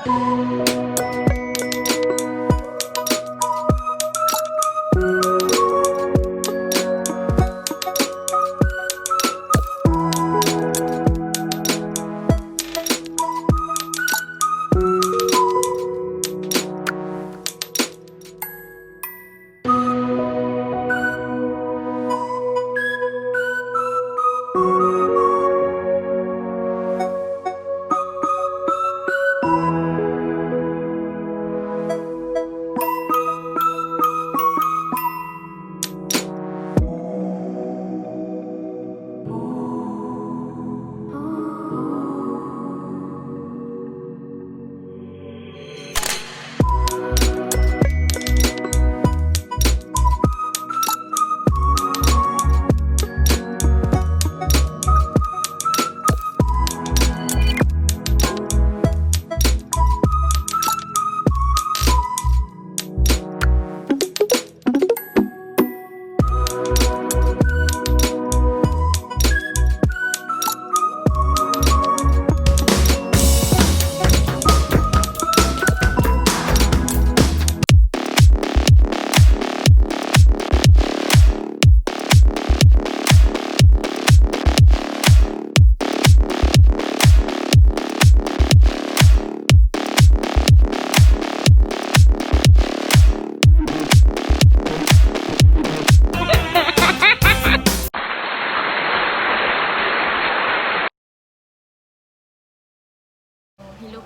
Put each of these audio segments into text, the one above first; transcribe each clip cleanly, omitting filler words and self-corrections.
Hello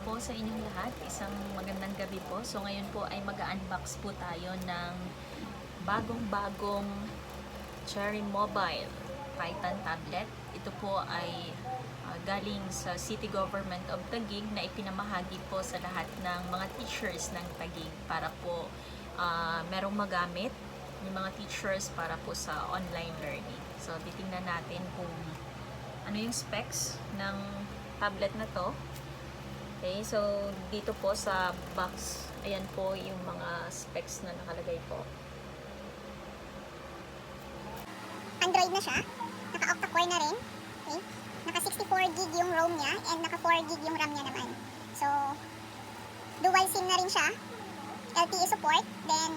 po sa inyong lahat. Isang magandang gabi po. So ngayon po ay mag-unbox po tayo ng bagong-bagong Cherry Mobile Titan tablet. Ito po ay galing sa City Government of Taguig na ipinamahagi po sa lahat ng mga teachers ng Taguig para po merong magamit yung mga teachers para po sa online learning. So titingnan natin kung ano yung specs ng tablet na to. Okay, so dito po sa box, ayan po yung mga specs na nakalagay po. Android na siya, naka octa-core na rin, okay? Naka 64 gig yung ROM niya and naka 4 gig yung RAM niya naman. So, dual SIM na rin siya, LTE support, then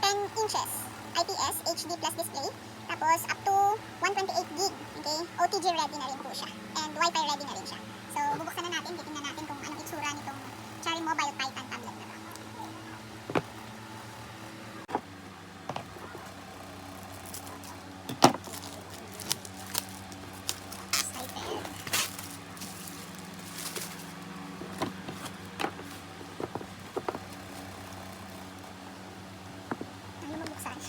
10 inches IPS HD plus display, tapos up to 128 gig, okay? OTG ready na rin po siya, and Wi-Fi ready na rin siya. So, bubuksan na natin, titingnan natin kung anong itsura nitong Cherry Mobile Titan tablet na to. Excited. Ano yung mabuksan?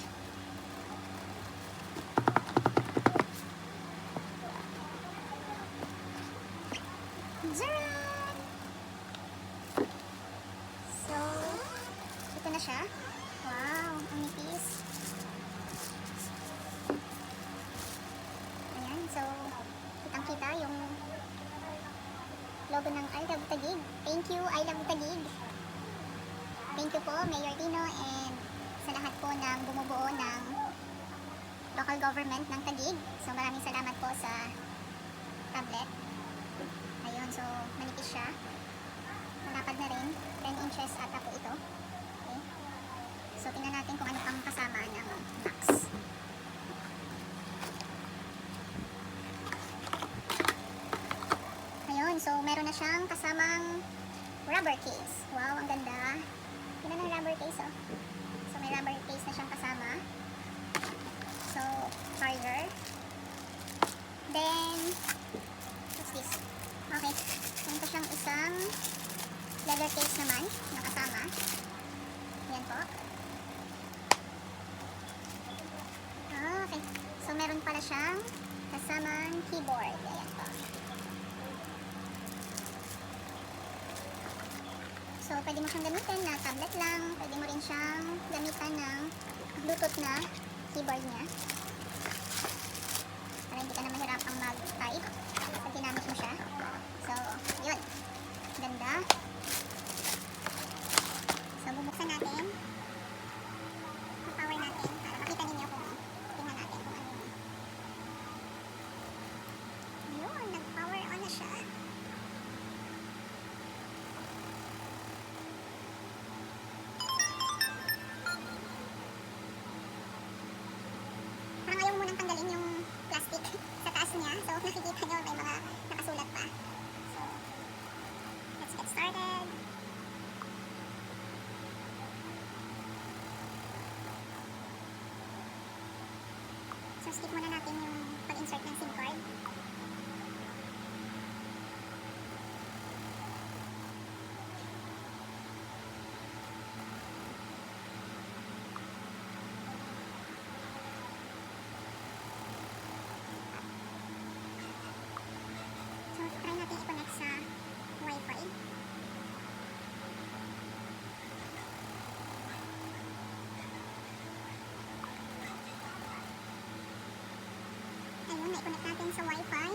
So, ito na siya. Wow, ang nipis. Ayan, so, kitang-kita yung logo ng I Love Taguig. Thank you, I Love Taguig. Thank you po, Mayor Lino, and sa lahat po ng bumubuo ng local government ng Taguig. So, maraming salamat po sa tablet. Ayun, so manipis siya. Malapad na rin. 10 inches ata po ito. Okay. So tingnan natin kung ano pang kasama ng box. Ayun, so meron na siyang kasamang rubber case. Wow, ang ganda. Tingnan ang rubber case, oh. So may rubber case na siyang kasama. So, charger. Then, what's this? Okay, ito siyang isang leather case naman na kasama. Yan po. Okay, so meron pala siyang kasamang keyboard. Ayan po. So pwede mo siyang gamitin na tablet lang. Pwede mo rin siyang gamitan ng Bluetooth na keyboard niya para hindi ka na mahirapang mag-type pag ginamit mo siya. So, yun. Ganda. So, bubuksan natin. Power natin para makita ninyo kung tingnan natin kung ano yun. Yun, nag-power on na siya. nakikita nyo, may mga nakasulat pa. So, let's get started. So, skip muna natin yung pag-insert ng SIM card. So, try natin i-connect sa Wi-Fi. Ayun, na-connect natin sa Wi-Fi.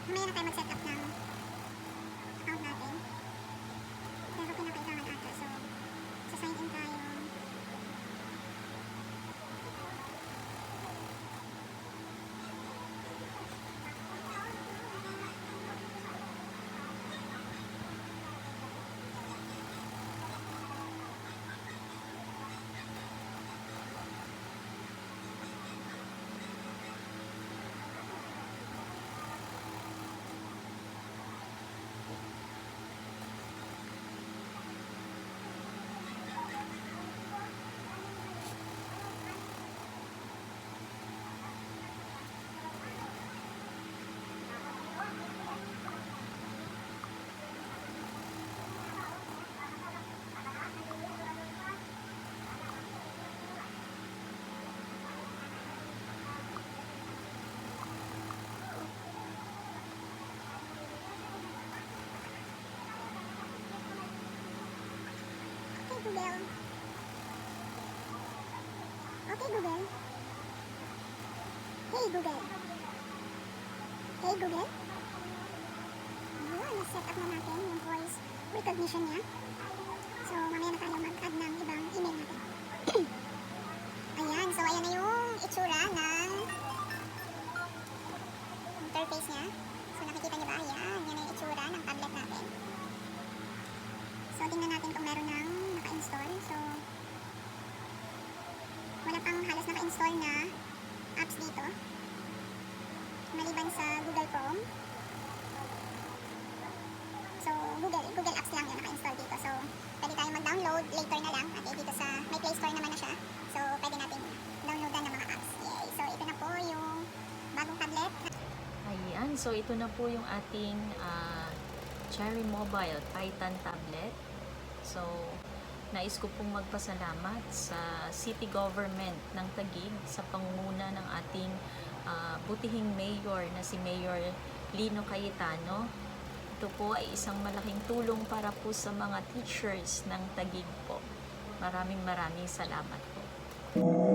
Mamaya na tayo mag-set up ng account natin. Pero pinakailangan ata. So, sa-sign in tayo. Google. Okay, Google. Hey, Google. Hey, Google. Ayun, na-set up na natin yung voice recognition niya. So, mamaya na tayo mag-add ng ibang email natin. Ayan, so ayan na yung itsura ng interface niya. So, nakikita niyo ba? Ayan, yan ang itsura ng tablet natin. So, tingnan natin kung meron ng naka-install. So, wala pang halos naka-install na apps dito. Maliban sa Google Chrome. So, Google Apps lang yung naka-install dito. So, pwede tayong mag-download later na lang. At dito sa, may Play Store naman na siya. So, pwede natin downloadan ng mga apps. Yay! So, ito na po yung bagong tablet. Ayan, so ito na po yung ating Cherry Mobile Titan tablet. So, nais ko pong magpasalamat sa City Government ng Taguig sa pangunguna ng ating butihing mayor na si Mayor Lino Cayetano. Ito po ay isang malaking tulong para po sa mga teachers ng Taguig po. Maraming salamat po.